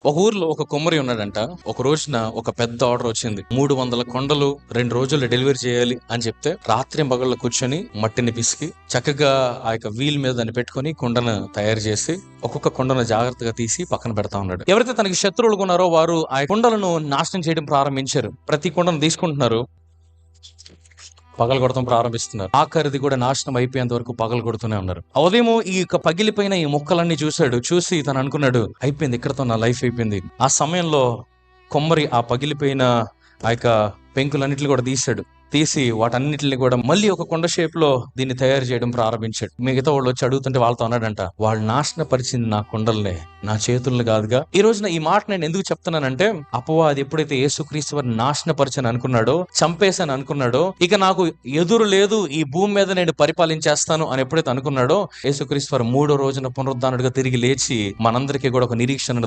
ఒక ఊర్లో ఒక కుమ్మరి ఉన్నాడంట. ఒక రోజున ఒక పెద్ద ఆర్డర్ వచ్చింది. 300 కొండలు 2 రోజుల్లో డెలివరీ చేయాలి అని చెప్తే రాత్రి పగళ్ళు కూర్చొని మట్టిని పిసికి చక్కగా ఆ యొక్క వీల్ మీద దాన్ని పెట్టుకుని కొండను తయారు చేసి ఒక్కొక్క కొండను జాగ్రత్తగా తీసి పక్కన పెడతా ఉన్నాడు. ఎవరైతే తనకి శత్రువులు ఉన్నారో వారు ఆ కొండలను నాశనం చేయడం ప్రారంభించారు. ప్రతి కొండను తీసుకుంటున్నారు, పగలు కొడతాం ప్రారంభిస్తున్నారు. ఆఖరిది కూడా నాశనం అయిపోయేంత వరకు పగలు కొడుతూనే ఉన్నారు. ఉదయం ఈ యొక్క పగిలిపోయిన ఈ ముక్కలన్నీ చూసి తను అనుకున్నాడు, అయిపోయింది, ఇక్కడతో నా లైఫ్ అయిపోయింది. ఆ సమయంలో కొమ్మరి ఆ పగిలిపోయిన ఆ యొక్క పెంకులన్నిటిని కూడా తీసి వాటన్నిటిని కూడా మళ్ళీ ఒక కొండ షేప్ లో దీన్ని తయారు చేయడం ప్రారంభించాడు. మిగతా వాళ్ళు వచ్చి అడుగుతుంటే వాళ్ళతో అన్నాడంట, వాళ్ళు నాశనపరిచింది నా కొండల్నే, నా చేతుల్ని కాదుగా. ఈ రోజున ఈ మాట నేను ఎందుకు చెప్తున్నానంటే, అపవాది ఎప్పుడైతే యేసుక్రీస్తు వారిని నాశనపరిచని అనుకున్నాడో, చంపేసని అనుకున్నాడో, ఇక నాకు ఎదురు లేదు, ఈ భూమి మీద నేను పరిపాలించేస్తాను అని ఎప్పుడైతే అనుకున్నాడో, యేసుక్రీస్తు వారు 3వ రోజున పునరుద్ధానుడిగా తిరిగి లేచి మనందరికీ కూడా ఒక నిరీక్షణ